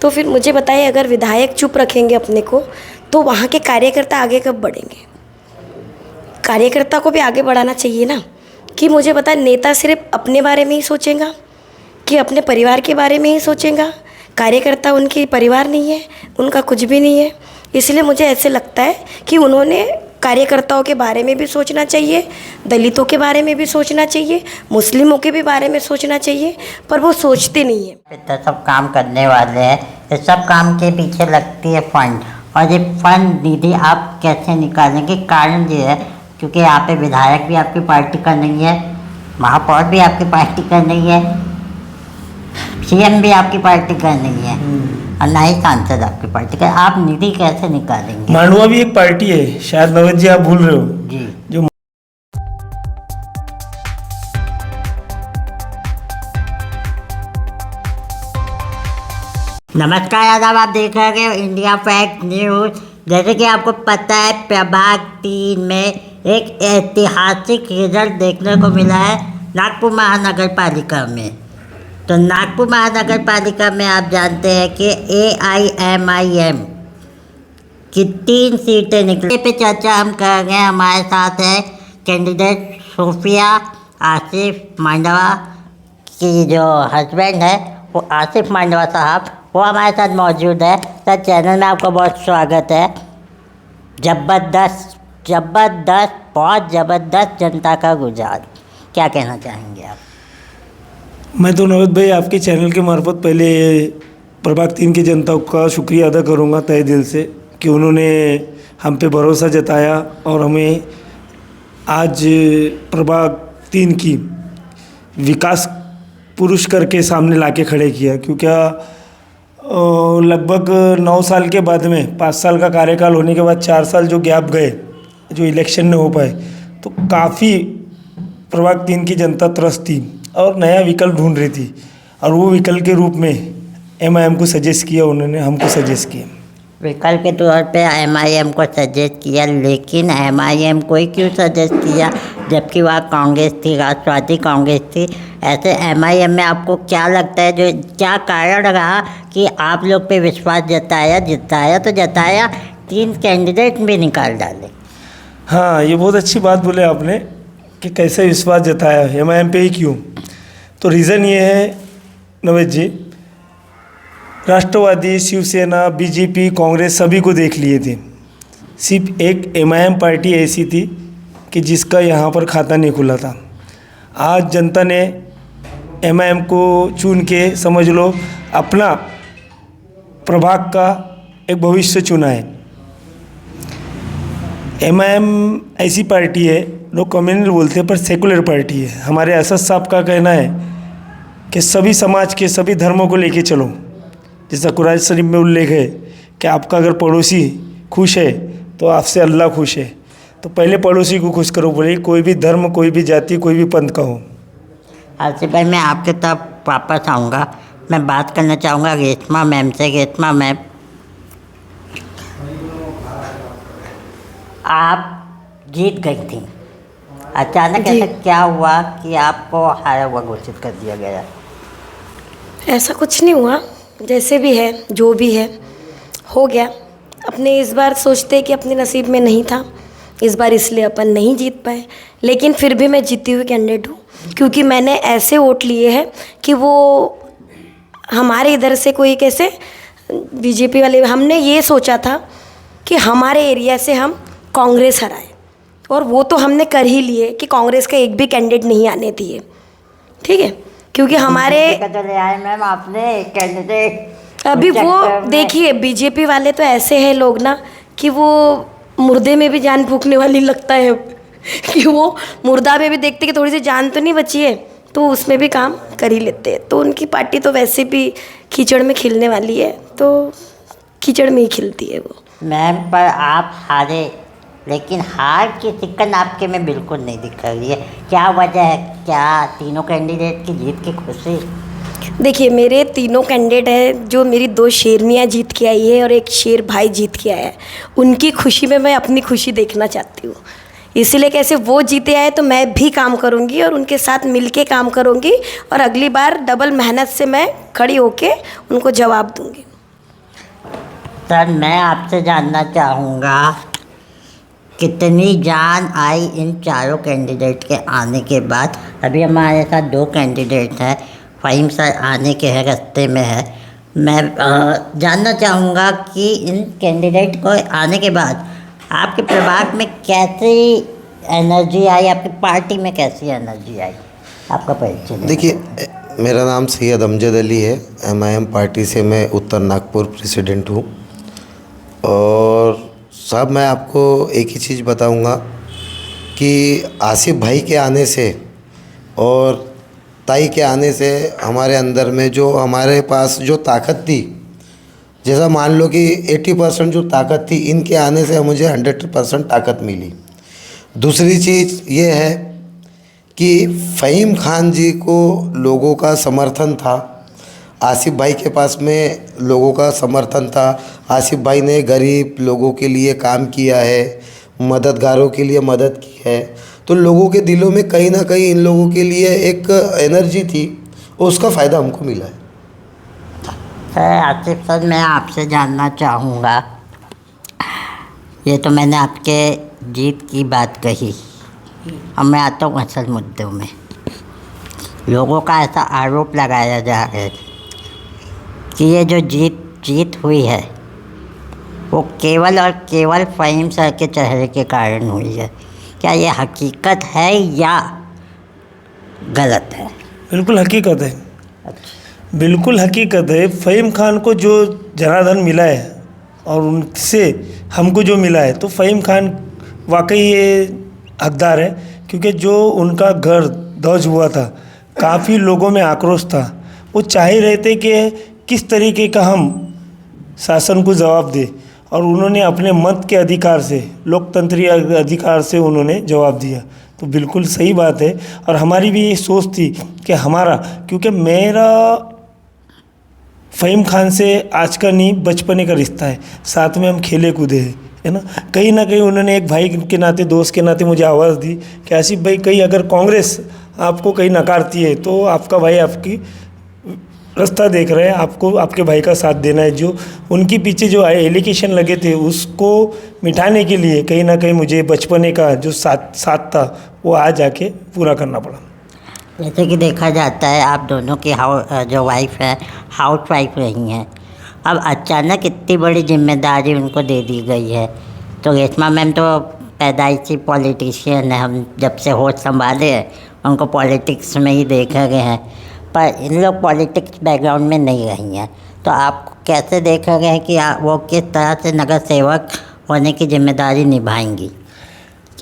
तो फिर मुझे बताइए, अगर विधायक चुप रखेंगे अपने को तो वहाँ के कार्यकर्ता आगे कब बढ़ेंगे? कार्यकर्ता को भी आगे बढ़ाना चाहिए ना। कि मुझे बताए, नेता सिर्फ अपने बारे में ही सोचेगा कि अपने परिवार के बारे में ही सोचेगा? कार्यकर्ता उनके परिवार नहीं है, उनका कुछ भी नहीं है। इसलिए मुझे ऐसे लगता है कि उन्होंने कार्यकर्ताओं के बारे में भी सोचना चाहिए, दलितों के बारे में भी सोचना चाहिए, मुस्लिमों के भी बारे में सोचना चाहिए, पर वो सोचते नहीं है। तो सब काम करने वाले हैं, इस सब काम के पीछे लगती है फंड, और ये फंड निधि आप कैसे निकालेंगे? कारण ये है क्योंकि यहाँ पे विधायक भी आपकी पार्टी का नहीं है, महापौर भी आपकी पार्टी का नहीं है, सीएम भी आपकी पार्टी का नहीं है, और ना ही सांसद आपकी पार्टी का। आप निधि कैसे निकालेंगे? मांडवा भी एक पार्टी है, शायद नवद जी आप भूल रहे हो जी। जो नमस्कार आदाब, आप देख रहे हैं इंडिया फैक्ट न्यूज। जैसे कि आपको पता है, प्रभाग 3 में एक ऐतिहासिक रिजल्ट देखने को मिला है नागपुर महानगर पालिका में। तो नागपुर महानगर पालिका में आप जानते हैं कि AIMIM की 3 सीटें निकली। पे चर्चा हम कर रहे हैं। हमारे साथ है कैंडिडेट सोफिया आसिफ मांडवा की जो हस्बैंड है वो आसिफ मांडवा साहब, वो हमारे साथ मौजूद है। सर, चैनल में आपका बहुत स्वागत है। जबरदस्त जबरदस्त, बहुत ज़बरदस्त जनता का रुझान, क्या कहना चाहेंगे आप? मैं तो नवद भाई आपके चैनल के मार्फत पहले प्रभाग 3 की जनता का शुक्रिया अदा करूंगा तहे दिल से कि उन्होंने हम पे भरोसा जताया और हमें आज प्रभाग 3 की विकास पुरुष करके सामने लाके खड़े किया। क्योंकि लगभग 9 साल के बाद में 5 साल का कार्यकाल होने के बाद 4 साल जो गैप गए, जो इलेक्शन नहीं हो पाए, तो काफ़ी प्रभाग 3 की जनता त्रस्त थी और नया विकल्प ढूंढ रही थी, और वो विकल्प के रूप में MIM को सजेस्ट किया, उन्होंने हमको सजेस्ट किया। विकल्प के तौर पे MIM को सजेस्ट किया, लेकिन MIM को ही क्यों सजेस्ट किया जबकि वहाँ कांग्रेस थी, राष्ट्रवादी कांग्रेस थी? ऐसे MIM में आपको क्या लगता है, जो क्या कारण रहा कि आप लोग पे विश्वास जताया? जताया 3 कैंडिडेट भी निकाल डाले। हाँ, ये बहुत अच्छी बात बोले आपने कि कैसे विश्वास जताया MIM पे ही क्यों। तो रीज़न ये है नवेद जी, राष्ट्रवादी, शिवसेना, BJP, कांग्रेस सभी को देख लिए थे। सिर्फ एक MIM पार्टी ऐसी थी कि जिसका यहाँ पर खाता नहीं खुला था। आज जनता ने MIM को चुन के समझ लो अपना प्रभाग का एक भविष्य चुना है। MIM ऐसी पार्टी है, लोग कम्युनल बोलते हैं पर सेकुलर पार्टी है। हमारे असद साहब का कहना है कि सभी समाज के सभी धर्मों को लेके चलो। जैसा कुरान शरीफ में उल्लेख है कि आपका अगर पड़ोसी खुश है तो आपसे अल्लाह खुश है। तो पहले पड़ोसी को खुश करो, बोले कोई भी धर्म, कोई भी जाति, कोई भी पंथ का हो। आसिफ भाई, मैं आपके तरफ वापस आऊँगा। मैं बात करना चाहूँगा रेशमा मैम से। रेशमा मैम, आप जीत गई थी, अचानक ऐसा क्या हुआ कि आपको हारा हुआ घोषित कर दिया गया? ऐसा कुछ नहीं हुआ, जैसे भी है, जो भी है हो गया। अपने इस बार सोचते कि अपने नसीब में नहीं था इस बार, इसलिए अपन नहीं जीत पाए। लेकिन फिर भी मैं जीती हुई कैंडिडेट हूँ, क्योंकि मैंने ऐसे वोट लिए हैं कि वो हमारे इधर से कोई कैसे BJP वाले, हमने ये सोचा था कि हमारे एरिया से हम कांग्रेस हराए, और वो तो हमने कर ही लिए कि कांग्रेस का एक भी कैंडिडेट नहीं आने दिए। ठीक है, क्योंकि हमारे तो ले आए मैम आपने कैंडिडेट। अभी वो देखिए, BJP वाले तो ऐसे हैं लोग ना कि वो मुर्दे में भी जान फूकने वाली लगता है कि वो मुर्दा में भी देखते कि थोड़ी सी जान तो नहीं बची है, तो उसमें भी काम कर ही लेते हैं। तो उनकी पार्टी तो वैसे भी कीचड़ में खिलने वाली है, तो कीचड़ में ही खिलती है वो। मैम, पर आप हारे, लेकिन हार की सिक्कन आपके में बिल्कुल नहीं दिख रही है। क्या वजह है? क्या तीनों कैंडिडेट की जीत की खुशी? देखिए, मेरे तीनों कैंडिडेट हैं, जो मेरी 2 शेरनियाँ जीत के आई है और एक शेर भाई जीत के आया है। उनकी खुशी में मैं अपनी खुशी देखना चाहती हूँ, इसीलिए कैसे वो जीते आए तो मैं भी काम करूँगी और उनके साथ मिलके काम करूँगी, और अगली बार डबल मेहनत से मैं खड़ी होके उनको जवाब दूँगी। सर मैं आपसे जानना चाहूँगा कितनी जान आई इन चारों कैंडिडेट के आने के बाद। अभी हमारे साथ 2 कैंडिडेट हैं, फ़हीम सर आने के हैं, रास्ते में है। मैं जानना चाहूँगा कि इन कैंडिडेट को आने के बाद आपके प्रभाग में कैसी एनर्जी आई, आपकी पार्टी में कैसी एनर्जी आई, आपका परिचय दें। देखिए, मेरा नाम सैयद अमजद अली है। MIM पार्टी से मैं उत्तर नागपुर प्रेसिडेंट हूँ। और साहब मैं आपको एक ही चीज़ बताऊँगा कि आसिफ भाई के आने से और ताई के आने से हमारे अंदर में जो हमारे पास जो ताकत थी, जैसा मान लो कि 80% जो ताकत थी, इनके आने से मुझे 100% ताकत मिली। दूसरी चीज़ ये है कि फ़हीम खान जी को लोगों का समर्थन था, आसिफ भाई के पास में लोगों का समर्थन था। आसिफ भाई ने गरीब लोगों के लिए काम किया है, मददगारों के लिए मदद की है, तो लोगों के दिलों में कहीं ना कहीं इन लोगों के लिए एक एनर्जी थी, उसका फ़ायदा हमको मिला है। सर आसिफ सर, मैं आपसे जानना चाहूँगा, ये तो मैंने आपके जीत की बात कही, अब मैं आता हूँ असल मुद्दों में। लोगों का ऐसा आरोप लगाया जा रहा है कि ये जो जीत हुई है वो केवल और केवल फ़हीम सर के चेहरे के कारण हुई है। क्या ये हकीकत है या गलत है? बिल्कुल हकीकत है, बिल्कुल हकीकत है। फ़हीम खान को जो जनार्दन मिला है और उनसे हमको जो मिला है, तो फ़हीम खान वाकई ये हकदार है, क्योंकि जो उनका घर ध्वस्त हुआ था, काफ़ी लोगों में आक्रोश था। वो चाह ही रहे थे कि किस तरीके का हम शासन को जवाब दें, और उन्होंने अपने मत के अधिकार से, लोकतंत्रीय अधिकार से उन्होंने जवाब दिया। तो बिल्कुल सही बात है। और हमारी भी ये सोच थी कि हमारा, क्योंकि मेरा फ़हीम खान से आज का नहीं, बचपने का रिश्ता है, साथ में हम खेले कूदे हैं, है ना कहीं उन्होंने एक भाई के नाते, दोस्त के नाते मुझे आवाज़ दी कि आसिफ भाई, कहीं अगर कांग्रेस आपको कहीं नकारती है तो आपका भाई आपकी रास्ता देख रहे हैं, आपको आपके भाई का साथ देना है। जो उनके पीछे जो एलिगेशन लगे थे उसको मिटाने के लिए कहीं ना कहीं मुझे बचपने का जो साथ था वो आज आके पूरा करना पड़ा। जैसे कि देखा जाता है आप दोनों की जो वाइफ है हाउस वाइफ रही हैं, अब अचानक इतनी बड़ी जिम्मेदारी उनको दे दी गई है। तो रेशमा मैम तो पैदाइशी पॉलिटिशियन है, हम जब से होश संभाले हैं उनको पॉलिटिक्स में ही देखे गए हैं, पर इन लोग पॉलिटिक्स बैकग्राउंड में नहीं रही हैं। तो आप कैसे देखे गए हैं कि वो किस तरह से नगर सेवक होने की जिम्मेदारी निभाएंगी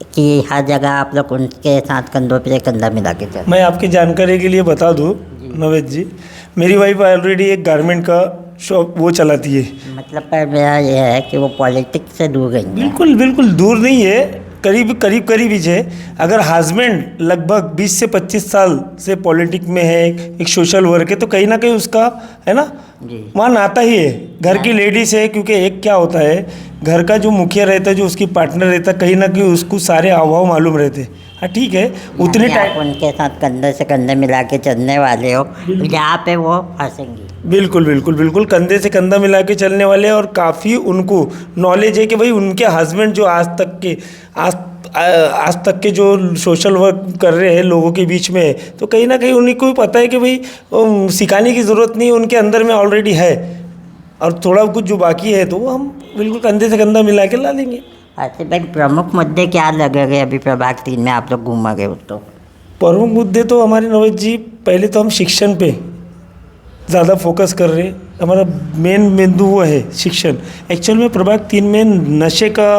कि हर जगह आप लोग उनके साथ कंधों पे कंधा मिला के चलें? मैं आपकी जानकारी के लिए बता दूं नवेद जी, मेरी वाइफ ऑलरेडी एक गारमेंट का शॉप वो चलाती है। मतलब पर मेरा ये है कि वो पॉलिटिक्स से दूर गई हैं। बिल्कुल दूर नहीं है, करीब ही है। अगर हस्बैंड लगभग 20 से 25 साल से पॉलिटिक्स में है, एक सोशल वर्क है, तो कहीं ना कहीं उसका है ना वहाँ नाता ही है, घर की लेडीज़ है। क्योंकि एक क्या होता है, घर का जो मुखिया रहता है, जो उसकी पार्टनर रहता है, कहीं ना कहीं उसको सारे हाव मालूम रहते हैं। हाँ ठीक है, उतने टाइम उनके साथ कंधे से कंधे मिला के चलने वाले हो, जहाँ पे वो फंसेंगी। बिल्कुल कंधे से कंधा मिला के चलने वाले हैं। और काफ़ी उनको नॉलेज है कि भाई उनके हस्बैंड जो आज तक के जो सोशल वर्क कर रहे हैं लोगों के बीच में, तो कहीं ना कहीं उन्हीं को भी पता है कि भाई सिखाने की ज़रूरत नहीं, उनके अंदर में ऑलरेडी है। और थोड़ा कुछ जो बाकी है तो वो हम बिल्कुल कंधे से कंधा मिला के ला देंगे। अच्छा भाई, प्रमुख मुद्दे क्या लगेंगे अभी प्रभाग 3 में आप लोग घूमोगे? तो प्रमुख मुद्दे तो हमारे नवेद जी, पहले तो हम शिक्षण पे ज़्यादा फोकस कर रहे हैं। हमारा मेन बिंदु वो है शिक्षण। एक्चुअल में प्रभाग 3 में नशे का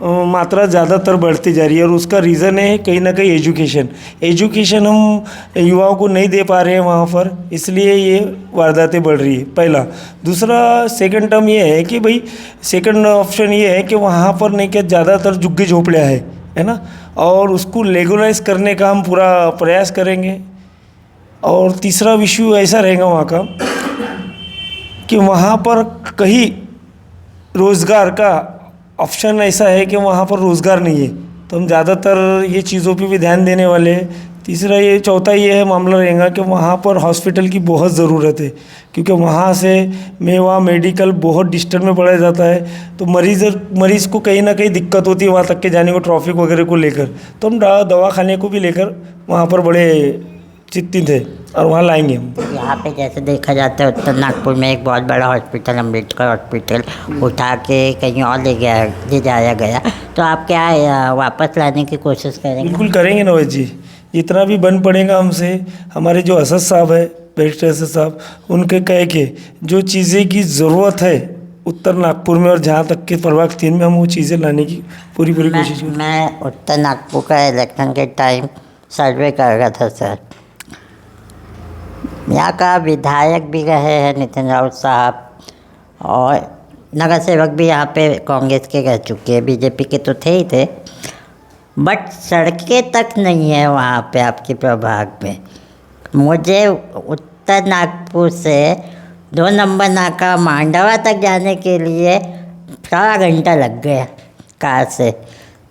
मात्रा ज़्यादातर बढ़ती जा रही है, और उसका रीज़न है कहीं ना कहीं एजुकेशन हम युवाओं को नहीं दे पा रहे हैं वहाँ पर, इसलिए ये वारदातें बढ़ रही है, पहला। दूसरा सेकंड टर्म ये है कि भाई सेकंड ऑप्शन ये है कि वहाँ पर नहीं क्या ज़्यादातर झुग्गी झोपड़ियाँ है ना, और उसको लेगलाइज करने का हम पूरा प्रयास करेंगे। और तीसरा इशू ऐसा रहेगा वहाँ का कि वहाँ पर कहीं रोज़गार का ऑप्शन ऐसा है कि वहाँ पर रोज़गार नहीं है, तो हम ज़्यादातर ये चीज़ों पे भी ध्यान देने वाले हैं। तीसरा ये, चौथा ये है मामला रहेगा कि वहाँ पर हॉस्पिटल की बहुत ज़रूरत है, क्योंकि वहाँ से मेवा मेडिकल बहुत डिस्टेंस में पड़ा जाता है, तो मरीज़ को कहीं ना कहीं दिक्कत होती है वहाँ तक के जाने को, ट्रैफिक वगैरह को लेकर। तो हम दवाखाने को भी लेकर वहाँ पर बड़े चिंतित है और वहाँ लाएंगे हम। यहाँ पे जैसे देखा जाता है उत्तर नागपुर में एक बहुत बड़ा हॉस्पिटल, अम्बेडकर हॉस्पिटल, उठा के कहीं और ले जाया गया, तो आप क्या वापस लाने की कोशिश करेंगे? बिल्कुल करेंगे नवज जी, जितना भी बन पड़ेगा हमसे। हमारे जो असद साहब है, बैरिस्टर असद साहब, उनके कह के जो चीज़ें की ज़रूरत है उत्तर नागपुर में और जहाँ तक के प्रभाग 3 में, हम वो चीज़ें लाने की पूरी कोशिश करेंगे। मैं उत्तर नागपुर का इलेक्शन के टाइम सर्वे कर रहा था सर। यहाँ का विधायक भी रहे हैं नितिन राउत साहब, और नगर सेवक भी यहाँ पे कांग्रेस के रह चुके हैं, बीजेपी के तो थे ही थे, बट सड़कें तक नहीं है वहाँ पे आपके प्रभाग में। मुझे उत्तर नागपुर से 2 नंबर नाका मांडवा तक जाने के लिए 4 घंटा लग गया कार से,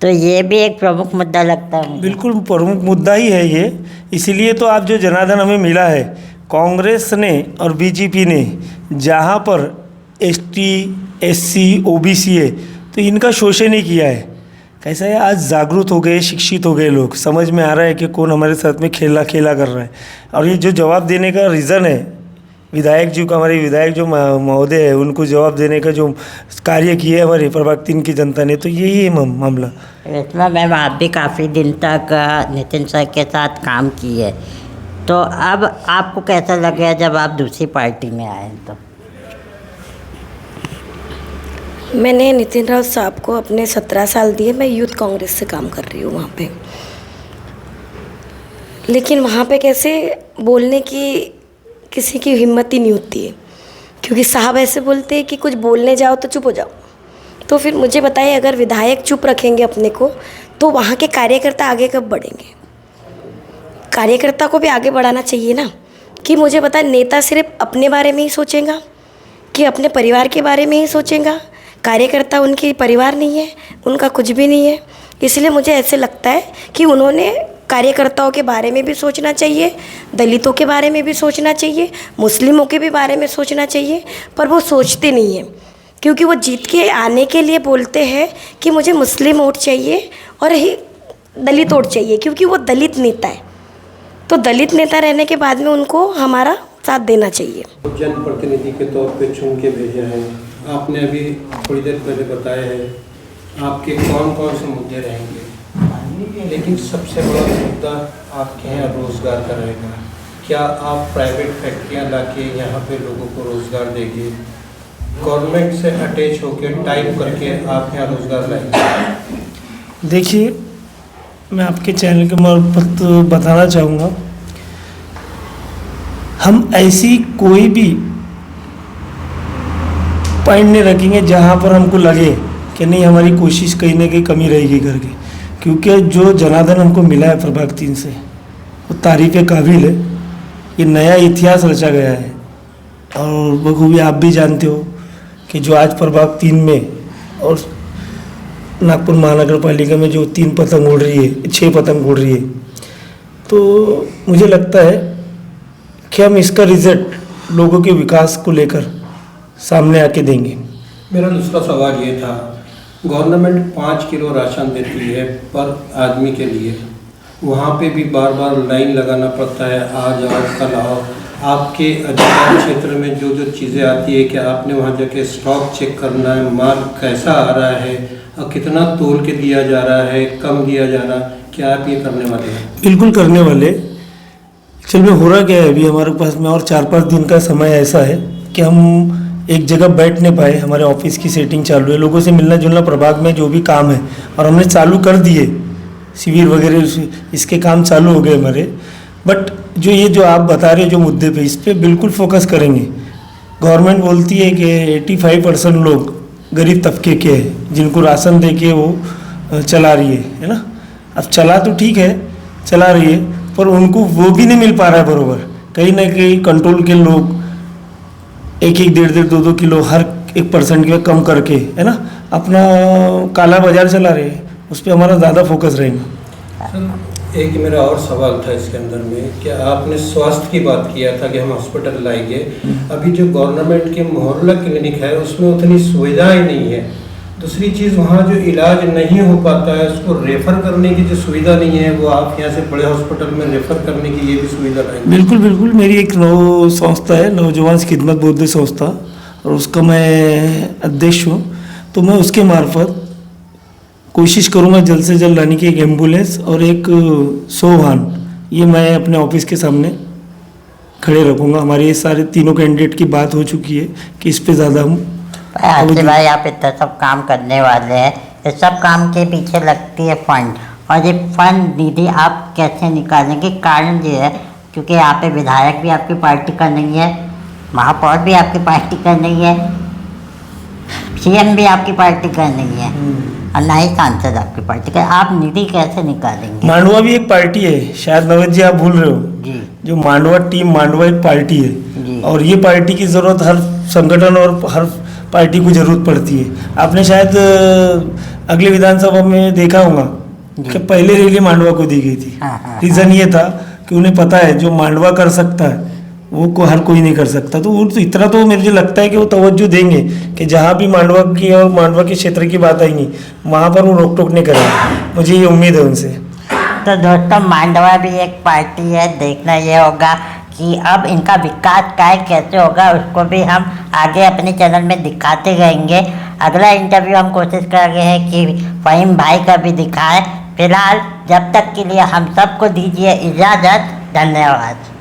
तो ये भी एक प्रमुख मुद्दा लगता है। बिल्कुल प्रमुख मुद्दा ही है ये, इसीलिए तो आप जो जनार्दन हमें मिला है, कांग्रेस ने और बीजेपी ने जहाँ पर एसटी, एससी, ओबीसी है, तो इनका शोषण नहीं किया है। कैसा है, आज जागरूक हो गए, शिक्षित हो गए लोग, समझ में आ रहा है कि कौन हमारे साथ में खेला कर रहा है। और ये जो जवाब देने का रीज़न है विधायक जी का, हमारे विधायक जो महोदय है, उनको जवाब देने का जो कार्य किए हमारे प्रभाग 3 की जनता ने, तो यही है मामला। रेशमा मैम, आप भी काफ़ी दिन तक नितिन सर के साथ काम किए, तो अब आपको कैसा लग गया जब आप दूसरी पार्टी में आए? तो मैंने नितिन राउत साहब को अपने 17 साल दिए, मैं यूथ कांग्रेस से काम कर रही हूँ वहाँ पे, लेकिन वहाँ पे कैसे बोलने की किसी की हिम्मत ही नहीं होती है, क्योंकि साहब ऐसे बोलते हैं कि कुछ बोलने जाओ तो चुप हो जाओ। तो फिर मुझे बताइए, अगर विधायक चुप रखेंगे अपने को, तो वहाँ के कार्यकर्ता आगे कब बढ़ेंगे? कार्यकर्ता को भी आगे बढ़ाना चाहिए ना, कि मुझे पता है नेता सिर्फ अपने बारे में ही सोचेगा कि अपने परिवार के बारे में ही सोचेगा। कार्यकर्ता उनकी परिवार नहीं है, उनका कुछ भी नहीं है। इसलिए मुझे ऐसे लगता है कि उन्होंने कार्यकर्ताओं के बारे में भी सोचना चाहिए, दलितों के बारे में भी सोचना चाहिए, मुस्लिमों के भी बारे में सोचना चाहिए, पर वो सोचते नहीं हैं, क्योंकि वो जीत के आने के लिए बोलते हैं कि मुझे मुस्लिम वोट चाहिए और दलित वोट चाहिए, क्योंकि वो दलित नेता है। तो दलित नेता रहने के बाद में उनको हमारा साथ देना चाहिए। जनप्रतिनिधि के तौर पे चुन के भेजा है, आपने अभी थोड़ी देर पहले बताया है आपके कौन कौन से मुद्दे रहेंगे, लेकिन सबसे बड़ा मुद्दा आपके यहाँ रोज़गार का रहेगा। क्या आप प्राइवेट फैक्ट्रियाँ लाके यहाँ पे लोगों को रोज़गार देंगे? गवर्नमेंट से अटैच होकर टाइप करके आप यहाँ रोज़गार लाएंगे? देखिए, मैं आपके चैनल के मार्फत बताना चाहूँगा, हम ऐसी कोई भी पॉइंट नहीं रखेंगे जहाँ पर हमको लगे कि नहीं हमारी कोशिश कहीं ना कहीं कमी रहेगी करके, क्योंकि जो जनार्दन हमको मिला है प्रभाग 3 से, वो तारीफ़ काबिल है। ये नया इतिहास रचा गया है, और बखूबी आप भी जानते हो कि जो आज प्रभाग 3 में और नागपुर महानगर पालिका में जो 3 पतंग उड़ रही है, 6 पतंग उड़ रही है, तो मुझे लगता है कि हम इसका रिजल्ट लोगों के विकास को लेकर सामने आके देंगे। मेरा दूसरा सवाल ये था, गवर्नमेंट 5 किलो राशन देती है पर आदमी के लिए, वहाँ पे भी बार बार लाइन लगाना पड़ता है, आज आओ कल आओ। आपके अधिकार क्षेत्र में जो जो चीज़ें आती है कि आपने वहाँ जाके स्टॉक चेक करना है, माल कैसा आ रहा है और कितना तोल के दिया जा रहा है, कम दिया जा रहा है, क्या आप ये करने वाले हैं? बिल्कुल करने वाले। एक्चुअल में हो रहा क्या है, अभी हमारे पास में और 4-5 दिन का समय ऐसा है कि हम एक जगह बैठ नहीं पाए, हमारे ऑफिस की सेटिंग चालू है, लोगों से मिलना जुलना प्रभाग में जो भी काम है, और हमने चालू कर दिए शिविर वगैरह, इसके काम चालू हो गए हमारे। बट जो आप बता रहे हो जो मुद्दे पे, इस पर बिल्कुल फोकस करेंगे। गवर्नमेंट बोलती है कि 85% लोग गरीब तबके के हैं जिनको राशन दे के वो चला रही है ना। अब चला तो ठीक है, चला रही है, पर उनको वो भी नहीं मिल पा रहा है बरोबर। कहीं ना कहीं कंट्रोल के लोग 1-1, 1.5, 2-2 किलो हर 1% के कम करके, है ना, अपना काला बाजार चला रहे हैं। उस पर हमारा ज़्यादा फोकस रहेगा। एक मेरा और सवाल था इसके अंदर में कि आपने स्वास्थ्य की बात किया था कि हम हॉस्पिटल लाएंगे। अभी जो गवर्नमेंट के मोहल्ला क्लिनिक है उसमें उतनी सुविधाएं नहीं है। दूसरी चीज़, वहाँ जो इलाज नहीं हो पाता है उसको रेफ़र करने की जो सुविधा नहीं है, वो आप यहाँ से बड़े हॉस्पिटल में रेफ़र करने की ये भी सुविधा नहीं। बिल्कुल बिल्कुल, मेरी एक संस्था है, नौजवान खिदमत बौद्ध संस्था, और उसका मैं अध्यक्ष हूँ। तो मैं उसके मार्फत कोशिश करूँगा जल्द से जल्द लाने की एक एम्बुलेंस और एक 100 वाहन, ये मैं अपने ऑफिस के सामने खड़े रखूँगा। हमारे ये सारे तीनों कैंडिडेट की बात हो चुकी है कि इस पे ज़्यादा हम भाई आप इतना सब काम करने वाले हैं, इस सब काम के पीछे लगती है फंड, और ये फंड निधि आप कैसे निकालेंगे? कारण ये है क्योंकि यहाँ पे विधायक भी आपकी पार्टी का नहीं है, महापौर भी आपकी पार्टी का नहीं है, सीएम भी आपकी पार्टी का नहीं है, और ना ही सांसद आपकी पार्टी का। आप निधि कैसे निकालेंगे? मांडवा भी एक पार्टी है, शायद नवद जी आप भूल रहे हो जी। जो मांडवा टीम, मांडवा एक पार्टी जी। है, और ये पार्टी की ज़रूरत हर संगठन और हर पार्टी को ज़रूरत पड़ती है। आपने शायद अगले विधानसभा में देखा होगा कि पहले रैली मांडवा को दी गई थी। हाँ। रीज़न ये था कि उन्हें पता है जो मांडवा कर सकता है वो को हर कोई नहीं कर सकता। तो वो तो इतना तो मुझे लगता है कि वो तवज्जो देंगे कि जहाँ भी मांडवा की और मांडवा के क्षेत्र की बात आएगी वहाँ पर वो रोक टोक नहीं करेंगे। मुझे ये उम्मीद है उनसे। तो दोस्तों, मांडवा भी एक पार्टी है, देखना ये होगा कि अब इनका विकास काय कैसे होगा, उसको भी हम आगे अपने चैनल में दिखाते रहेंगे। अगला इंटरव्यू हम कोशिश कर रहे हैं कि फ़हीम भाई का भी दिखाएं। फिलहाल जब तक के लिए हम सबको दीजिए इजाज़त। धन्यवाद।